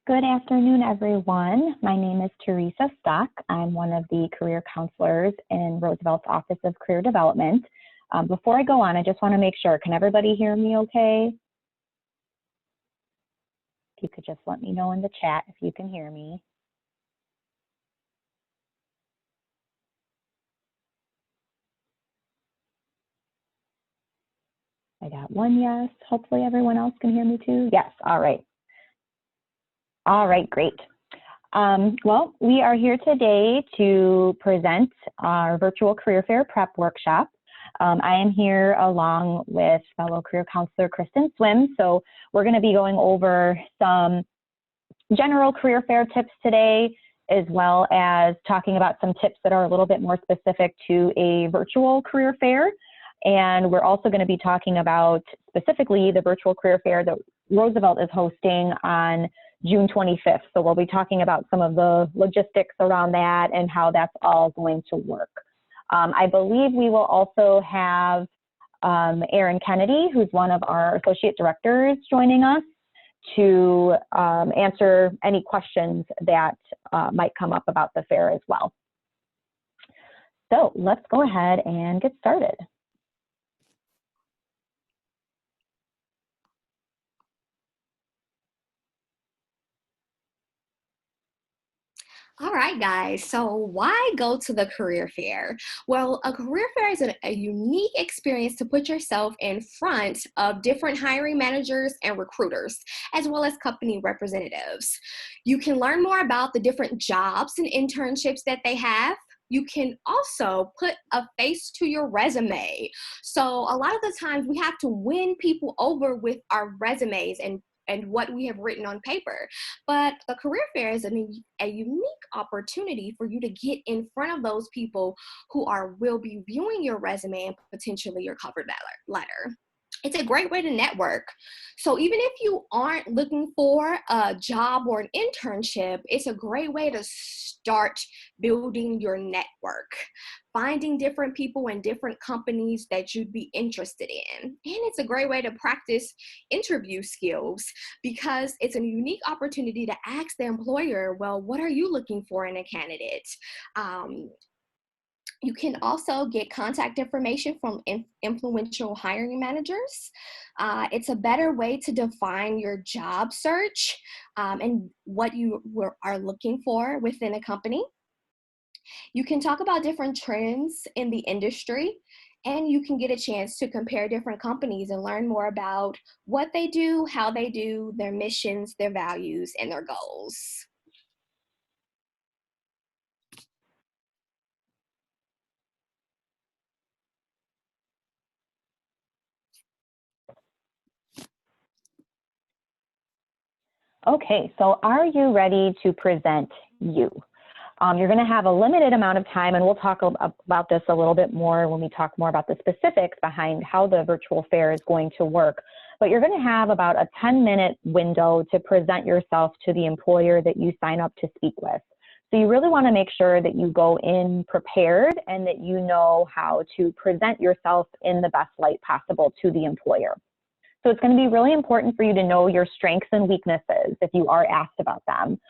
Good afternoon, everyone. My name is Teresa Stock. I'm one of the career counselors in Roosevelt's Office of Career Development. Before I go on, I just want to make sure, can everybody hear me okay? If you could just let me know in the chat if you can hear me. I got one yes. Hopefully everyone else can hear me too. Yes, all right. All right, great. Well, we are here today to present our virtual career fair prep workshop. I am here along with fellow career counselor Kristen Swim. So we're going to be going over some general career fair tips today, as well as talking about some tips that are a little bit more specific to a virtual career fair. And we're also going to be talking about specifically the virtual career fair that Roosevelt is hosting on June 25th. So we'll be talking about some of the logistics around that and how that's all going to work. I believe we will also have Erin Kennedy, who's one of our associate directors, joining us to answer any questions that might come up about the fair as well. So let's go ahead and get started. All right, guys, so why go to the career fair? Well, a career fair is a unique experience to put yourself in front of different hiring managers and recruiters, as well as company representatives. You can learn more about the different jobs and internships that they have. You can also put a face to your resume. So a lot of the times we have to win people over with our resumes and what we have written on paper. But the career fair is a unique opportunity for you to get in front of those people who will be viewing your resume and potentially your cover letter. It's a great way to network. So even if you aren't looking for a job or an internship, it's a great way to start building your network, finding different people and different companies that you'd be interested in. And it's a great way to practice interview skills because it's a unique opportunity to ask the employer, well, what are you looking for in a candidate? You can also get contact information from influential hiring managers. It's a better way to define your job search and what you are looking for within a company. You can talk about different trends in the industry, and you can get a chance to compare different companies and learn more about what they do, how they do, their missions, their values, and their goals. Okay, so are you ready to present you? You're going to have a limited amount of time, and we'll talk about this a little bit more when we talk more about the specifics behind how the virtual fair is going to work. But you're going to have about a 10-minute window to present yourself to the employer that you sign up to speak with. So you really want to make sure that you go in prepared and that you know how to present yourself in the best light possible to the employer. So it's going to be really important for you to know your strengths and weaknesses if you are asked about them.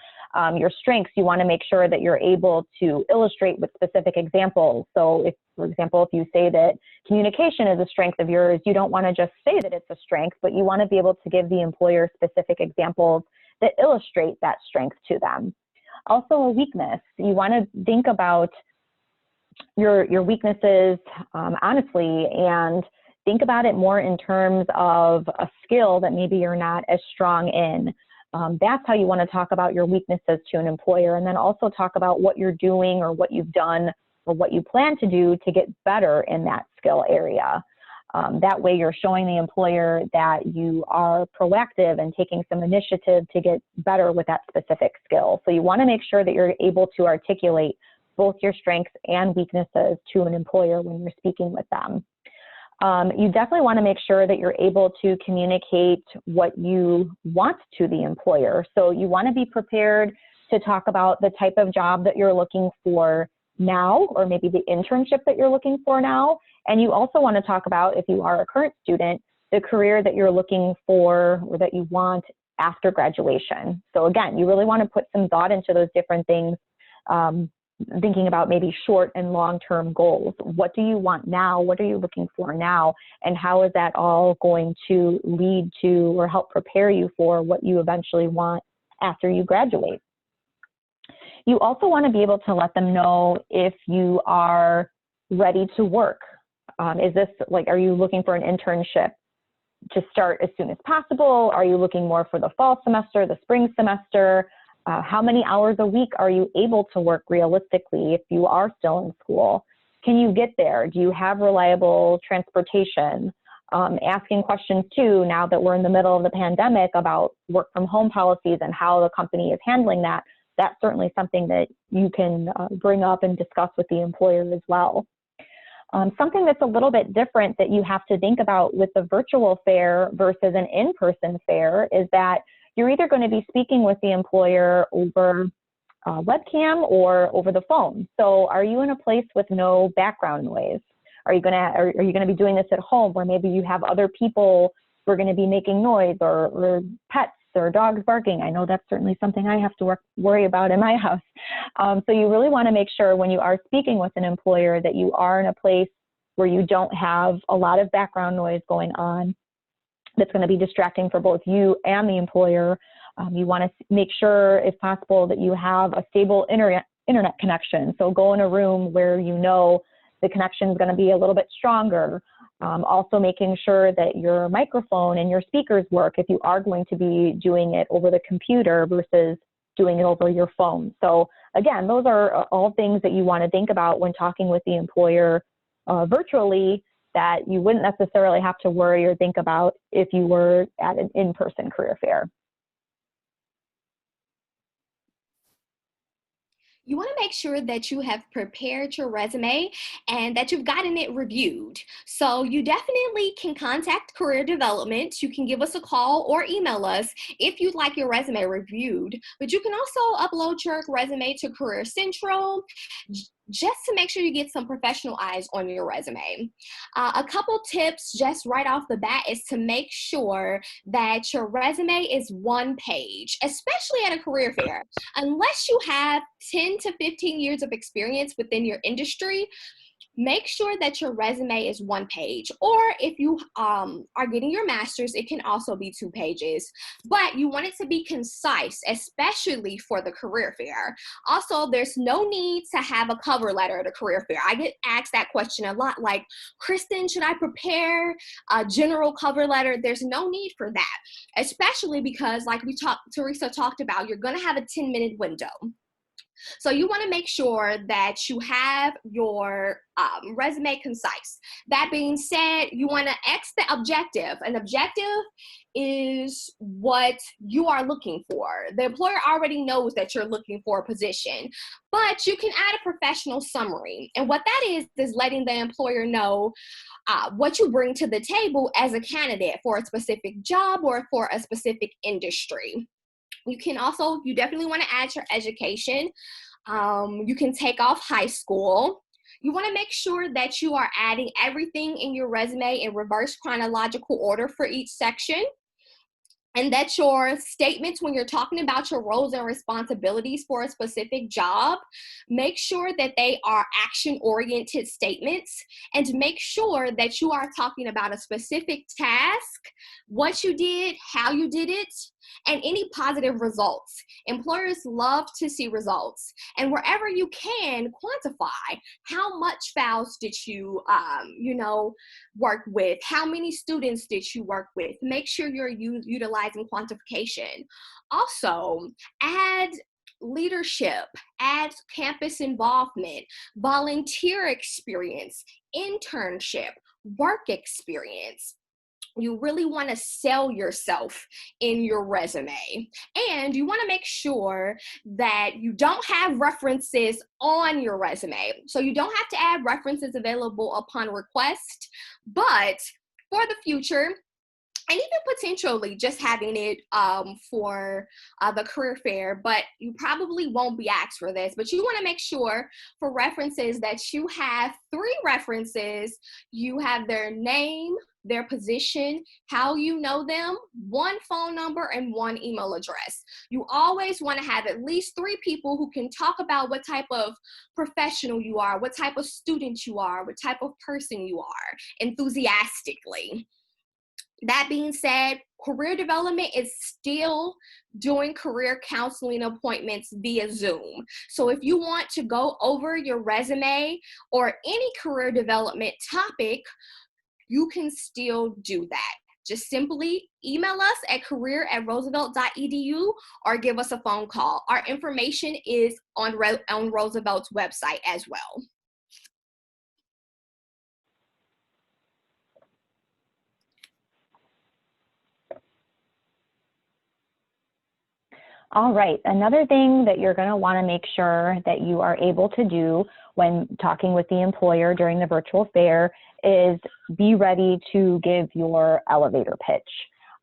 Your strengths, you want to make sure that you're able to illustrate with specific examples. So if, for example, if you say that communication is a strength of yours, you don't want to just say that it's a strength, but you want to be able to give the employer specific examples that illustrate that strength to them. Also a weakness, you want to think about your weaknesses honestly, and think about it more in terms of a skill that maybe you're not as strong in. That's how you want to talk about your weaknesses to an employer, and then also talk about what you're doing or what you've done or what you plan to do to get better in that skill area. That way you're showing the employer that you are proactive and taking some initiative to get better with that specific skill. So you want to make sure that you're able to articulate both your strengths and weaknesses to an employer when you're speaking with them. You definitely want to make sure that you're able to communicate what you want to the employer. So you want to be prepared to talk about the type of job that you're looking for now, or maybe the internship that you're looking for now. And you also want to talk about, if you are a current student, the career that you're looking for or that you want after graduation. So again, you really want to put some thought into those different things, thinking about maybe short and long-term goals. What do you want now? What are you looking for now? And how is that all going to lead to or help prepare you for what you eventually want after you graduate? You also want to be able to let them know if you are ready to work. Is this like, are you looking for an internship to start as soon as possible? Are you looking more for the fall semester, the spring semester? How many hours a week are you able to work realistically if you are still in school? Can you get there? Do you have reliable transportation? Asking questions too, now that we're in the middle of the pandemic, about work from home policies and how the company is handling that. That's certainly something that you can bring up and discuss with the employer as well. Something that's a little bit different that you have to think about with the virtual fair versus an in-person fair is that you're either going to be speaking with the employer over webcam or over the phone. So are you in a place with no background noise? Are you going to be doing this at home where maybe you have other people who are going to be making noise, or pets or dogs barking? I know that's certainly something I have to worry about in my house. So you really want to make sure when you are speaking with an employer that you are in a place where you don't have a lot of background noise going on that's going to be distracting for both you and the employer. You want to make sure, if possible, that you have a stable internet connection. So go in a room where you know the connection is going to be a little bit stronger. Also making sure that your microphone and your speakers work if you are going to be doing it over the computer versus doing it over your phone. So again, those are all things that you want to think about when talking with the employer virtually, that you wouldn't necessarily have to worry or think about if you were at an in-person career fair. You want to make sure that you have prepared your resume and that you've gotten it reviewed. So you definitely can contact Career Development. You can give us a call or email us if you'd like your resume reviewed. But you can also upload your resume to Career Central just to make sure you get some professional eyes on your resume. A couple tips just right off the bat is to make sure that your resume is one page, especially at a career fair. Unless you have 10 to 15 years of experience within your industry, make sure that your resume is one page. Or if you are getting your master's, it can also be 2 pages. But you want it to be concise, especially for the career fair. Also, there's no need to have a cover letter at a career fair. I get asked that question a lot, like, Kristen, should I prepare a general cover letter? There's no need for that, especially because, like Teresa talked about, you're going to have a 10-minute window. So you want to make sure that you have your resume concise. That being said, you want to X the objective. An objective is what you are looking for. The employer already knows that you're looking for a position, but you can add a professional summary. And what that is letting the employer know what you bring to the table as a candidate for a specific job or for a specific industry. You definitely want to add your education. You can take off high school. You want to make sure that you are adding everything in your resume in reverse chronological order for each section. And that your statements, when you're talking about your roles and responsibilities for a specific job, make sure that they are action-oriented statements, and make sure that you are talking about a specific task, what you did, how you did it, and any positive results. Employers love to see results. And wherever you can, quantify how much files did you, work with, how many students did you work with. Make sure you're utilizing quantification. Also, add leadership, add campus involvement, volunteer experience, internship, work experience. You really want to sell yourself in your resume. And you want to make sure that you don't have references on your resume. So you don't have to add references available upon request, but for the future, and even potentially just having it for the career fair, but you probably won't be asked for this. But you want to make sure for references that you have 3 references. You have their name, their position, how you know them, one phone number, and one email address. You always want to have at least 3 people who can talk about what type of professional you are, what type of student you are, what type of person you are, enthusiastically. That being said, career development is still doing career counseling appointments via Zoom. So if you want to go over your resume or any career development topic, you can still do that. Just simply email us at career@roosevelt.edu or give us a phone call. Our information is on Roosevelt's website as well. All right, another thing that you're going to want to make sure that you are able to do when talking with the employer during the virtual fair is be ready to give your elevator pitch.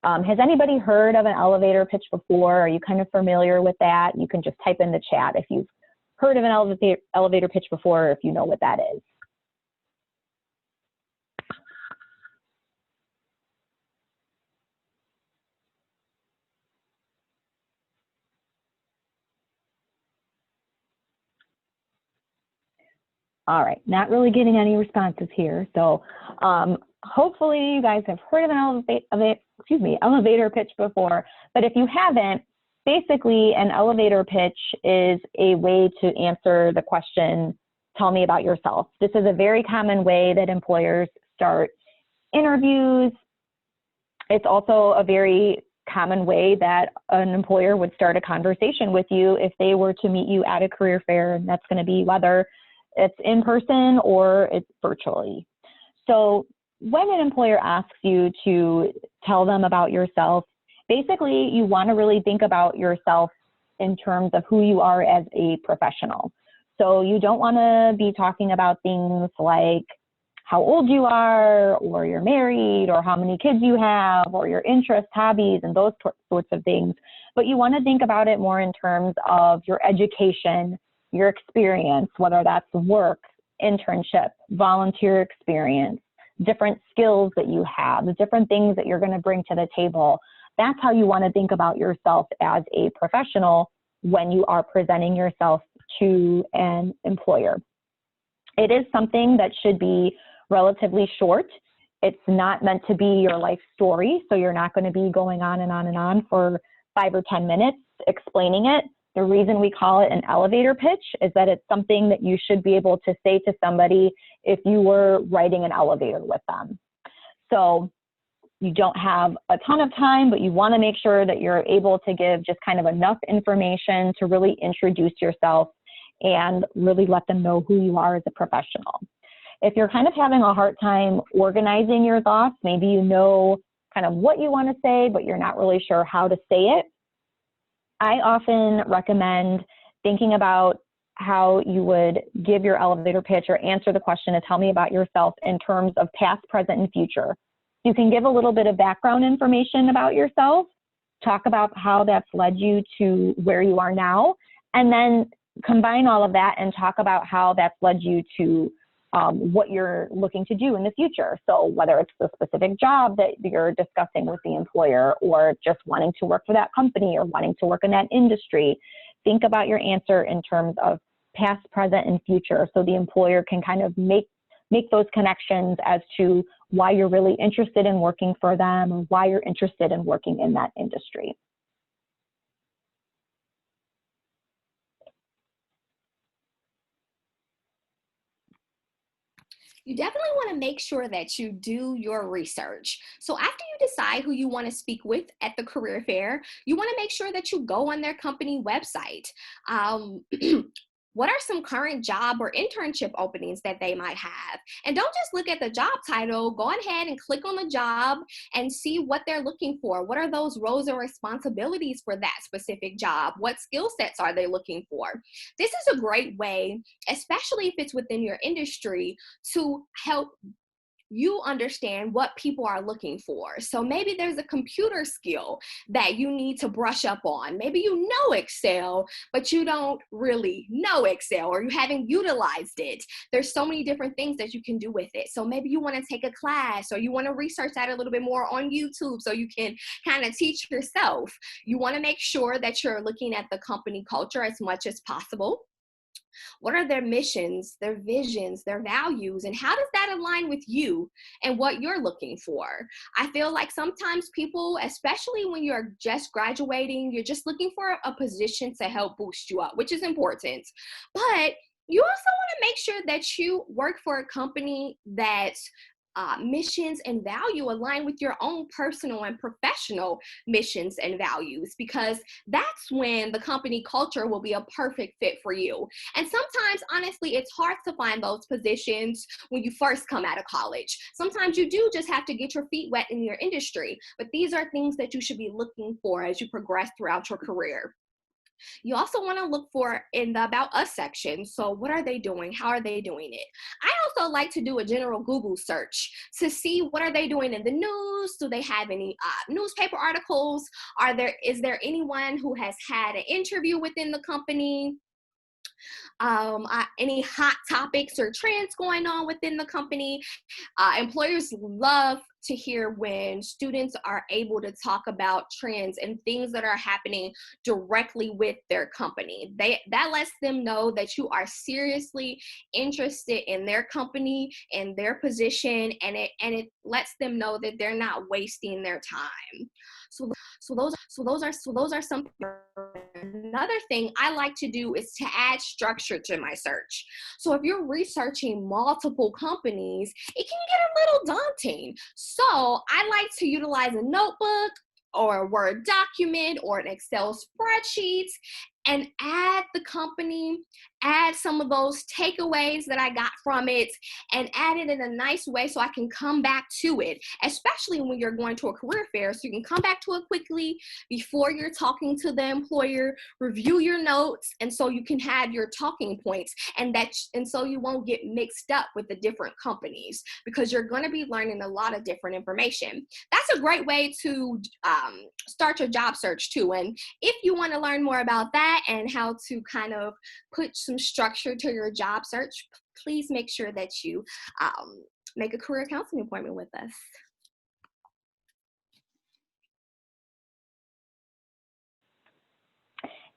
Has anybody heard of an elevator pitch before? Are you kind of familiar with that? You can just type in the chat if you've heard of an elevator pitch before, or if you know what that is. All right, not really getting any responses here. So hopefully you guys have heard of an elevator pitch before, but if you haven't, basically an elevator pitch is a way to answer the question, tell me about yourself. This is a very common way that employers start interviews. It's also a very common way that an employer would start a conversation with you if they were to meet you at a career fair, and that's going to be whether it's in person or it's virtually. So when an employer asks you to tell them about yourself, basically you want to really think about yourself in terms of who you are as a professional. So you don't want to be talking about things like how old you are, or you're married, or how many kids you have, or your interests, hobbies, and those sorts of things. But you want to think about it more in terms of your education, your experience, whether that's work, internship, volunteer experience, different skills that you have, the different things that you're going to bring to the table. That's how you want to think about yourself as a professional when you are presenting yourself to an employer. It is something that should be relatively short. It's not meant to be your life story, so you're not going to be going on and on and on for 5 or 10 minutes explaining it. The reason we call it an elevator pitch is that it's something that you should be able to say to somebody if you were riding an elevator with them. So you don't have a ton of time, but you want to make sure that you're able to give just kind of enough information to really introduce yourself and really let them know who you are as a professional. If you're kind of having a hard time organizing your thoughts, maybe you know kind of what you want to say, but you're not really sure how to say it, I often recommend thinking about how you would give your elevator pitch or answer the question to tell me about yourself in terms of past, present, and future. You can give a little bit of background information about yourself, talk about how that's led you to where you are now, and then combine all of that and talk about how that's led you to what you're looking to do in the future. So whether it's the specific job that you're discussing with the employer, or just wanting to work for that company or wanting to work in that industry, think about your answer in terms of past, present, and future, so the employer can kind of make those connections as to why you're really interested in working for them, or why you're interested in working in that industry. You definitely want to make sure that you do your research. So after you decide who you want to speak with at the career fair, you want to make sure that you go on their company website. What are some current job or internship openings that they might have? And don't just look at the job title. Go ahead and click on the job and see what they're looking for. What are those roles and responsibilities for that specific job? What skill sets are they looking for? This is a great way, especially if it's within your industry, to help you understand what people are looking for. So maybe there's a computer skill that you need to brush up on. Maybe you know Excel, but you don't really know Excel, or you haven't utilized it. There's so many different things that you can do with it. So maybe you want to take a class, or you want to research that a little bit more on YouTube so you can kind of teach yourself. You want to make sure that you're looking at the company culture as much as possible. What are their missions, their visions, their values, and how does that align with you and what you're looking for? I feel like sometimes people, especially when you're just graduating, you're just looking for a position to help boost you up, which is important. But you also want to make sure that you work for a company that missions and value align with your own personal and professional missions and values, because that's when the company culture will be a perfect fit for you. And sometimes, honestly, it's hard to find those positions when you first come out of college. Sometimes you do just have to get your feet wet in your industry, but these are things that you should be looking for as you progress throughout your career. You also want to look for in the About Us section. So what are they doing? How are they doing it? I also like to do a general Google search to see what are they doing in the news. Do they have any newspaper articles? Is there anyone who has had an interview within the company? Any hot topics or trends going on within the company? Employers love to hear when students are able to talk about trends and things that are happening directly with their company. That lets them know that you are seriously interested in their company and their position, and it lets them know that they're not wasting their time. So those are some. Another thing I like to do is to add structure to my search. So if you're researching multiple companies, it can get a little daunting. So I like to utilize a notebook or a Word document or an Excel spreadsheet and add the company, add some of those takeaways that I got from it, and add it in a nice way so I can come back to it, especially when you're going to a career fair. So you can come back to it quickly before you're talking to the employer, review your notes, and so you can have your talking points, and so you won't get mixed up with the different companies, because you're going to be learning a lot of different information. That's a great way to start your job search too. And if you want to learn more about that and how to kind of put some structure to your job search, please make sure that you make a career counseling appointment with us.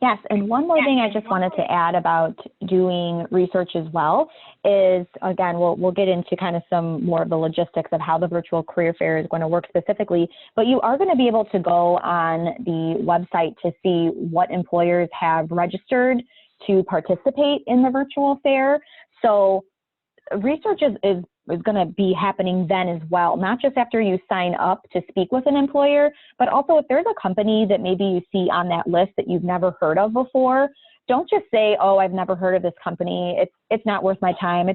Yes, and one more thing I just wanted to add about doing research as well is, again, we'll get into kind of some more of the logistics of how the virtual career fair is going to work specifically, but you are going to be able to go on the website to see what employers have registered to participate in the virtual fair. So research is going to be happening then as well, not just after you sign up to speak with an employer, but also if there's a company that maybe you see on that list that you've never heard of before, don't just say, oh, I've never heard of this company. It's not worth my time.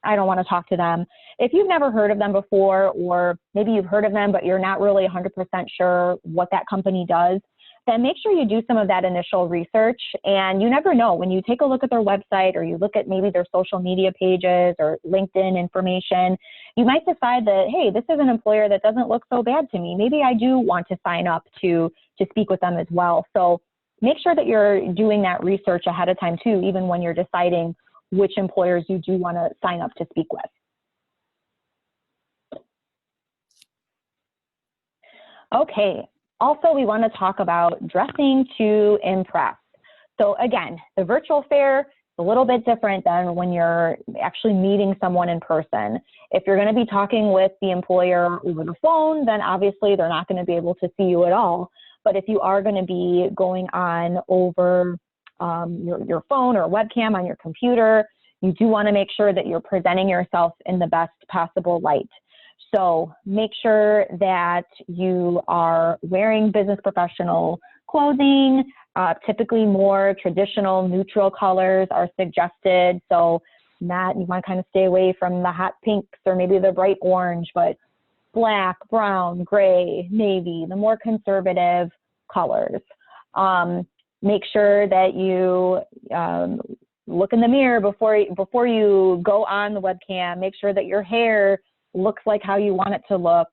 I don't want to talk to them. If you've never heard of them before, or maybe you've heard of them, but you're not really 100% sure what that company does, then make sure you do some of that initial research. And you never know, when you take a look at their website, or you look at maybe their social media pages or LinkedIn information, you might decide that, hey, this is an employer that doesn't look so bad to me. Maybe I do want to sign up to speak with them as well. So make sure that you're doing that research ahead of time too, even when you're deciding which employers you do want to sign up to speak with. Okay. Also, we want to talk about dressing to impress. So again, the virtual fair is a little bit different than when you're actually meeting someone in person. If you're going to be talking with the employer over the phone, then obviously they're not going to be able to see you at all. But if you are going to be going on over your phone or webcam on your computer, you do want to make sure that you're presenting yourself in the best possible light. So make sure that you are wearing business professional clothing. Typically more traditional neutral colors are suggested. So you want to kind of stay away from the hot pinks or maybe the bright orange, but black, brown, gray, navy, the more conservative colors. Make sure that you look in the mirror before you go on the webcam. Make sure that your hair looks like how you want it to look,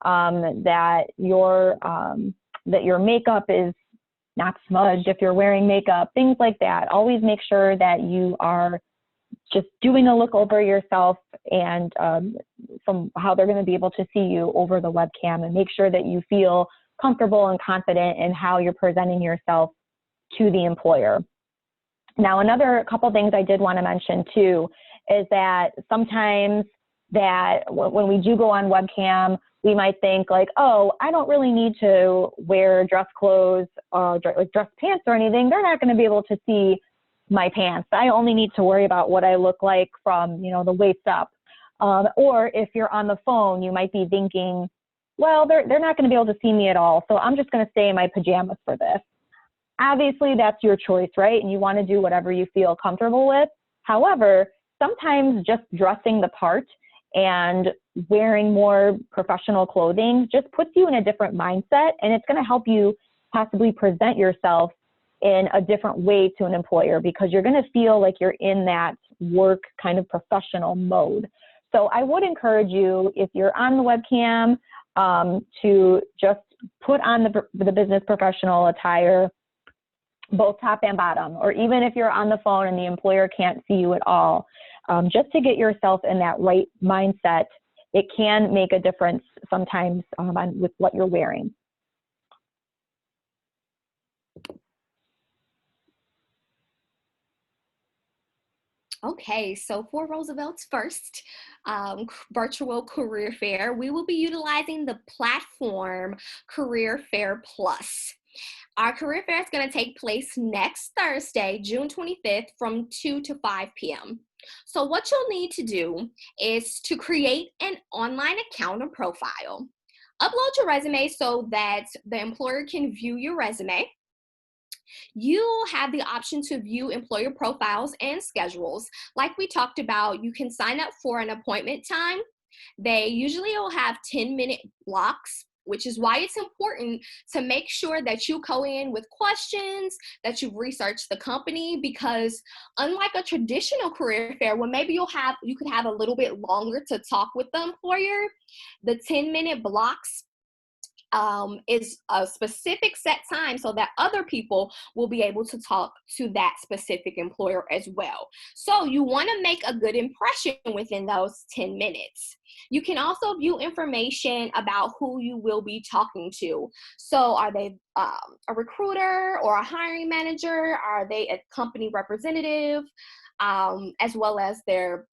that your makeup is not smudged if you're wearing makeup, things like that. Always make sure that you are just doing a look over yourself and from how they're going to be able to see you over the webcam, and make sure that you feel comfortable and confident in how you're presenting yourself to the employer. Now, another couple things I did want to mention too is that sometimes that when we do go on webcam, we might think like, oh, I don't really need to wear dress clothes or like dress pants or anything. They're not going to be able to see my pants. I only need to worry about what I look like from, you know, the waist up. Or if you're on the phone, you might be thinking, well, they're not going to be able to see me at all, so I'm just going to stay in my pajamas for this. Obviously, that's your choice, right? And you want to do whatever you feel comfortable with. However, sometimes just dressing the part and wearing more professional clothing just puts you in a different mindset, and it's going to help you possibly present yourself in a different way to an employer, because you're going to feel like you're in that work kind of professional mode. So I would encourage you, if you're on the webcam, to just put on the business professional attire, both top and bottom, or even if you're on the phone and the employer can't see you at all, just to get yourself in that right mindset. It can make a difference sometimes with what you're wearing. Okay, so for Roosevelt's first virtual career fair, we will be utilizing the platform Career Fair Plus. Our career fair is going to take place next Thursday, June 25th from 2 to 5 p.m. So what you'll need to do is to create an online account and profile. Upload your resume so that the employer can view your resume. You have the option to view employer profiles and schedules. Like we talked about, you can sign up for an appointment time. They usually will have 10-minute blocks, which is why it's important to make sure that you go in with questions, that you've researched the company, because unlike a traditional career fair where maybe you could have a little bit longer to talk with the employer, the 10-minute blocks is a specific set time so that other people will be able to talk to that specific employer as well. So you want to make a good impression within those 10 minutes. You can also view information about who you will be talking to. So are they a recruiter or a hiring manager? Are they a company representative? As well as their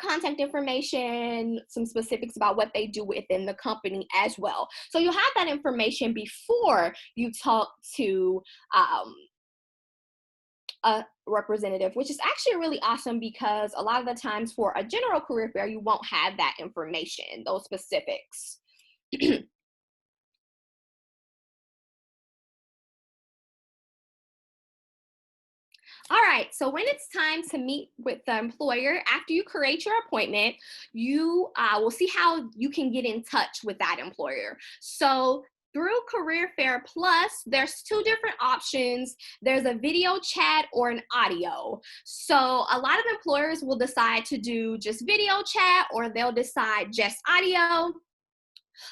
contact information, some specifics about what they do within the company as well. So you'll have that information before you talk to a representative, which is actually really awesome, because a lot of the times for a general career fair, you won't have that information, those specifics. All right, so when it's time to meet with the employer, after you create your appointment, you will see how you can get in touch with that employer. So through Career Fair Plus, there's two different options. There's a video chat or an audio. So a lot of employers will decide to do just video chat, or they'll decide just audio.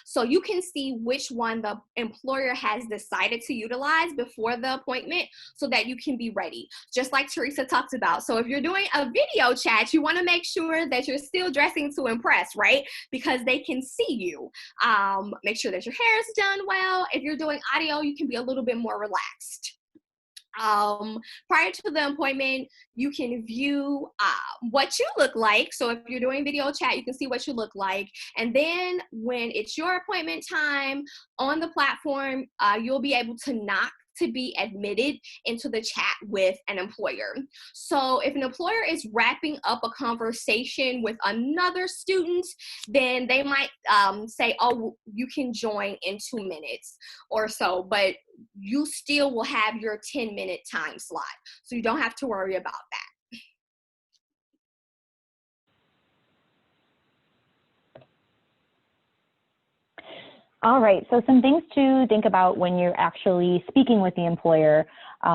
So you can see which one the employer has decided to utilize before the appointment so that you can be ready, just like Teresa talked about. So if you're doing a video chat, you want to make sure that you're still dressing to impress, right? Because they can see you. Make sure that your hair is done well. If you're doing audio, you can be a little bit more relaxed. Prior to the appointment, you can view what you look like. So if you're doing video chat, you can see what you look like. And then when it's your appointment time on the platform, you'll be able to knock to be admitted into the chat with an employer. So if an employer is wrapping up a conversation with another student, then they might say, oh, you can join in 2 minutes or so, but you still will have your 10-minute time slot. So you don't have to worry about that. All right, so some things to think about when you're actually speaking with the employer.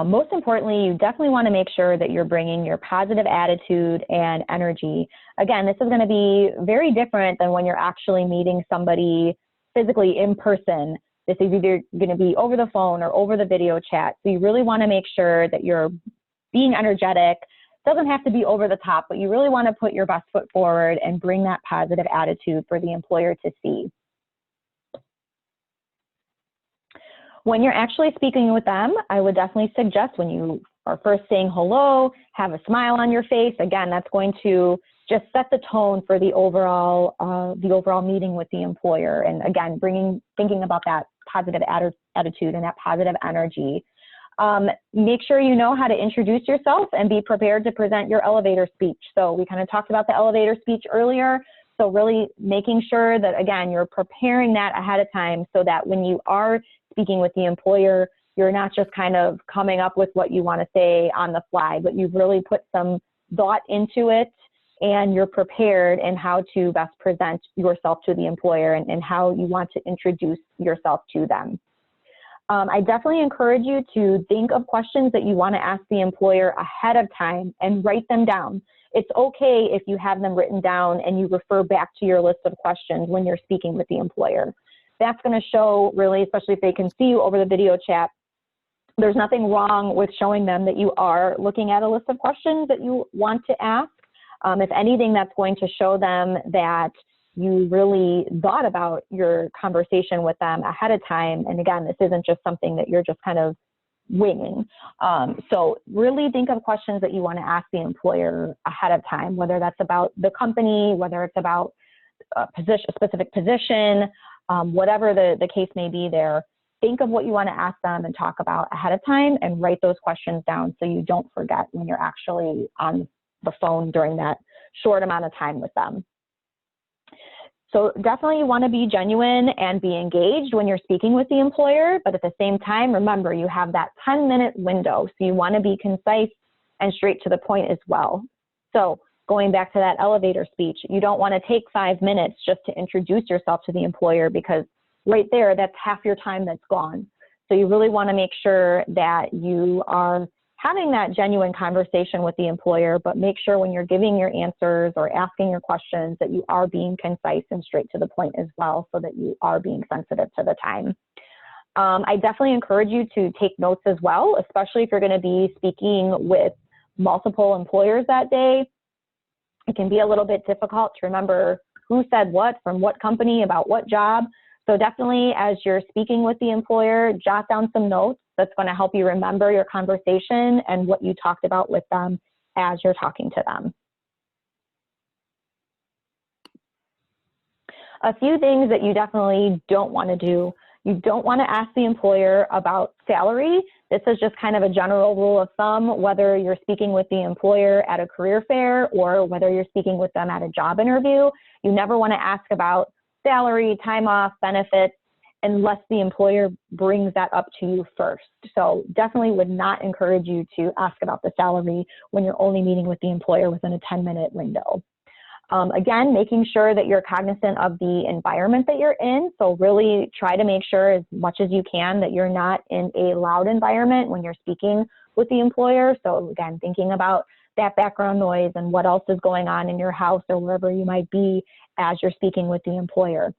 Most importantly, you definitely want to make sure that you're bringing your positive attitude and energy. Again, this is going to be very different than when you're actually meeting somebody physically in person. This is either going to be over the phone or over the video chat. So you really want to make sure that you're being energetic. Doesn't have to be over the top, but you really want to put your best foot forward and bring that positive attitude for the employer to see. When you're actually speaking with them, I would definitely suggest when you are first saying hello, have a smile on your face. Again, that's going to just set the tone for the overall meeting with the employer. And again, thinking about that positive attitude and that positive energy. Make sure you know how to introduce yourself and be prepared to present your elevator speech. So we kind of talked about the elevator speech earlier. So really making sure that, again, you're preparing that ahead of time so that when you are speaking with the employer, you're not just kind of coming up with what you want to say on the fly, but you've really put some thought into it and you're prepared in how to best present yourself to the employer and how you want to introduce yourself to them. I definitely encourage you to think of questions that you want to ask the employer ahead of time and write them down. It's okay if you have them written down and you refer back to your list of questions when you're speaking with the employer. That's going to show really, especially if they can see you over the video chat, there's nothing wrong with showing them that you are looking at a list of questions that you want to ask. If anything, that's going to show them that you really thought about your conversation with them ahead of time. And again, this isn't just something that you're just kind of winging. So really think of questions that you want to ask the employer ahead of time, whether that's about the company, whether it's about a specific position, whatever the case may be there. Think of what you want to ask them and talk about ahead of time and write those questions down so you don't forget when you're actually on the phone during that short amount of time with them. So definitely you want to be genuine and be engaged when you're speaking with the employer, but at the same time, remember you have that 10-minute window. So you want to be concise and straight to the point as well. So going back to that elevator speech, you don't want to take 5 minutes just to introduce yourself to the employer because right there, that's half your time that's gone. So you really want to make sure that you are having that genuine conversation with the employer, but make sure when you're giving your answers or asking your questions that you are being concise and straight to the point as well so that you are being sensitive to the time. I definitely encourage you to take notes as well, especially if you're going to be speaking with multiple employers that day. It can be a little bit difficult to remember who said what from what company about what job. So definitely as you're speaking with the employer, jot down some notes that's going to help you remember your conversation and what you talked about with them as you're talking to them. A few things that you definitely don't want to do. You don't want to ask the employer about salary. This is just kind of a general rule of thumb, whether you're speaking with the employer at a career fair or whether you're speaking with them at a job interview. You never want to ask about salary, time off, benefits, unless the employer brings that up to you first. So definitely would not encourage you to ask about the salary when you're only meeting with the employer within a 10-minute window. Again, making sure that you're cognizant of the environment that you're in. So really try to make sure as much as you can that you're not in a loud environment when you're speaking with the employer. So again, thinking about that background noise and what else is going on in your house or wherever you might be as you're speaking with the employer.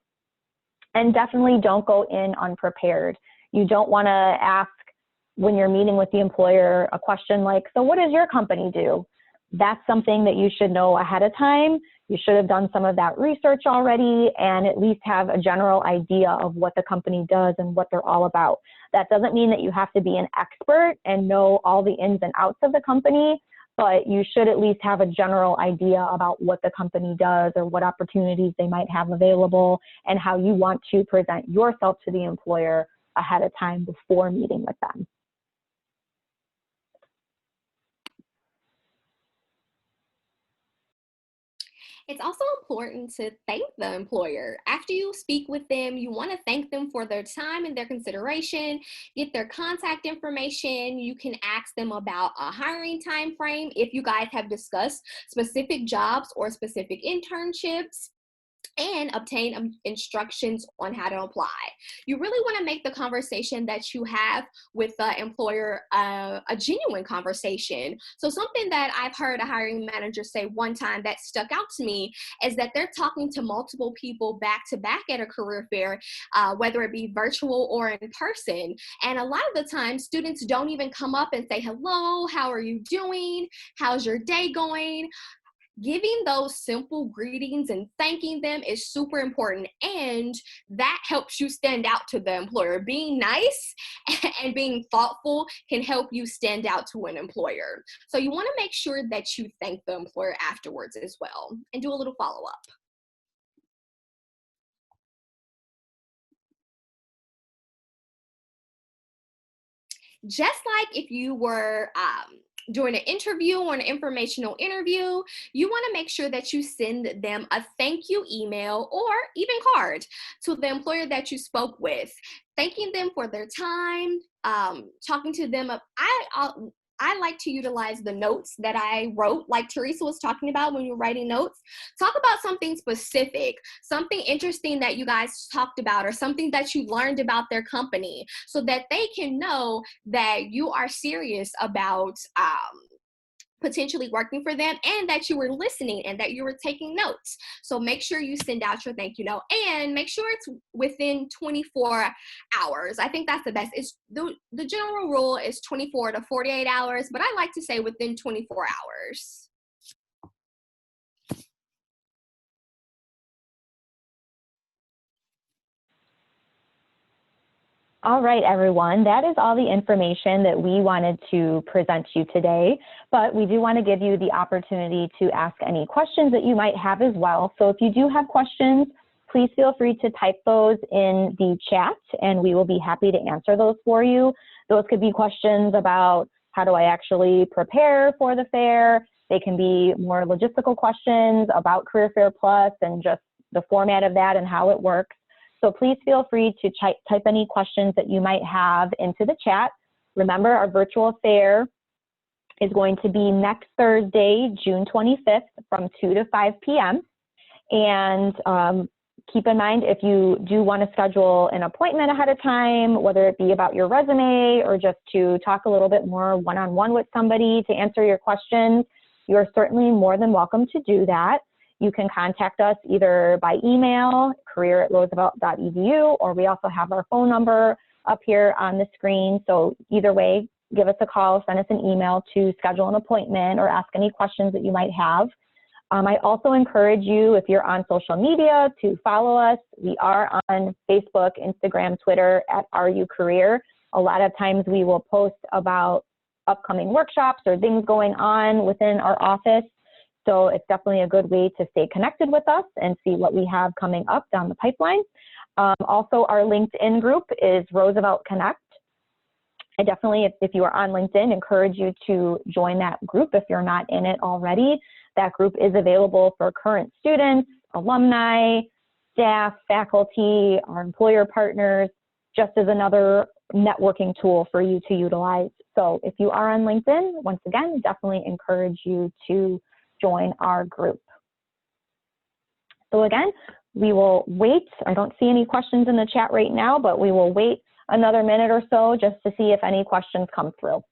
And definitely don't go in unprepared. You don't want to ask when you're meeting with the employer a question like, so what does your company do? That's something that you should know ahead of time. You should have done some of that research already and at least have a general idea of what the company does and what they're all about. That doesn't mean that you have to be an expert and know all the ins and outs of the company, but you should at least have a general idea about what the company does or what opportunities they might have available and how you want to present yourself to the employer ahead of time before meeting with them. It's also important to thank the employer. After you speak with them, you want to thank them for their time and their consideration, get their contact information. You can ask them about a hiring time frame if you guys have discussed specific jobs or specific internships. and obtain instructions on how to apply. You really want to make the conversation that you have with the employer a genuine conversation. So something that I've heard a hiring manager say one time that stuck out to me is that they're talking to multiple people back to back at a career fair, whether it be virtual or in person. And a lot of the time, students don't even come up and say, hello, how are you doing? How's your day going? Giving those simple greetings and thanking them is super important, and that helps you stand out to the employer. Being nice and being thoughtful can help you stand out to an employer. So you want to make sure that you thank the employer afterwards as well and do a little follow-up. Just like if you were doing an interview or an informational interview, you want to make sure that you send them a thank you email or even card to the employer that you spoke with, thanking them for their time, talking to them. I like to utilize the notes that I wrote, like Teresa was talking about when you're writing notes. Talk about something specific, something interesting that you guys talked about, or something that you learned about their company, so that they can know that you are serious about potentially working for them, and that you were listening and that you were taking notes. So make sure you send out your thank you note, and make sure it's within 24 hours. I think that's the best. It's the general rule is 24 to 48 hours, but I like to say within 24 hours. All right, everyone, that is all the information that we wanted to present to you today, but we do want to give you the opportunity to ask any questions that you might have as well. So if you do have questions, please feel free to type those in the chat and we will be happy to answer those for you. Those could be questions about how do I actually prepare for the fair. They can be more logistical questions about Career Fair Plus and just the format of that and how it works. So please feel free to type any questions that you might have into the chat. Remember, our virtual fair is going to be next Thursday, June 25th from 2 to 5 p.m. And keep in mind, if you do want to schedule an appointment ahead of time, whether it be about your resume or just to talk a little bit more one-on-one with somebody to answer your questions, you are certainly more than welcome to do that. You can contact us either by email, career@roosevelt.edu, or we also have our phone number up here on the screen. So either way, give us a call, send us an email to schedule an appointment or ask any questions that you might have. I also encourage you, if you're on social media, to follow us. We are on Facebook, Instagram, Twitter @RUCareer. A lot of times we will post about upcoming workshops or things going on within our office. So it's definitely a good way to stay connected with us and see what we have coming up down the pipeline. Also, our LinkedIn group is Roosevelt Connect. I definitely, if you are on LinkedIn, encourage you to join that group if you're not in it already. That group is available for current students, alumni, staff, faculty, our employer partners, just as another networking tool for you to utilize. So if you are on LinkedIn, once again, definitely encourage you to join our group. So again, we will wait. I don't see any questions in the chat right now, but we will wait another minute or so just to see if any questions come through.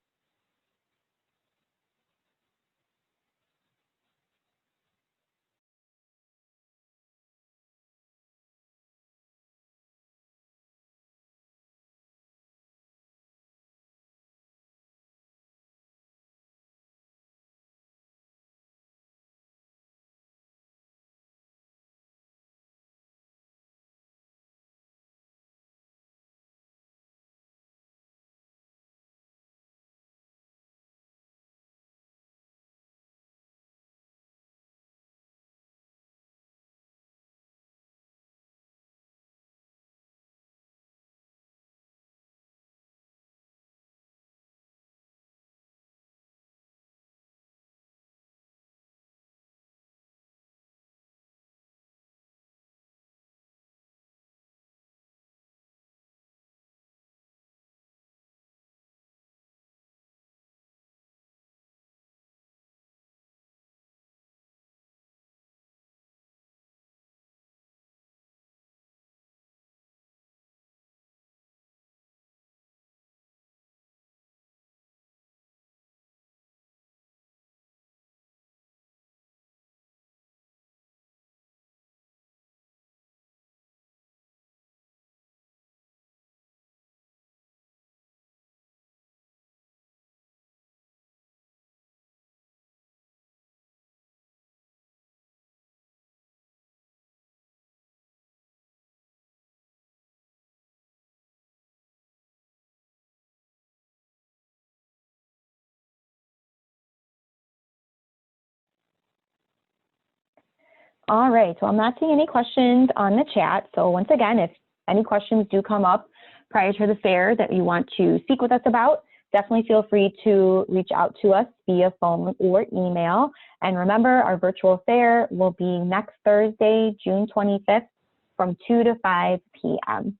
All right, so I'm not seeing any questions on the chat. So once again, if any questions do come up prior to the fair that you want to speak with us about, definitely feel free to reach out to us via phone or email. And remember, our virtual fair will be next Thursday, June 25th from 2 to 5 p.m.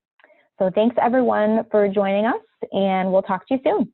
So thanks everyone for joining us, and we'll talk to you soon.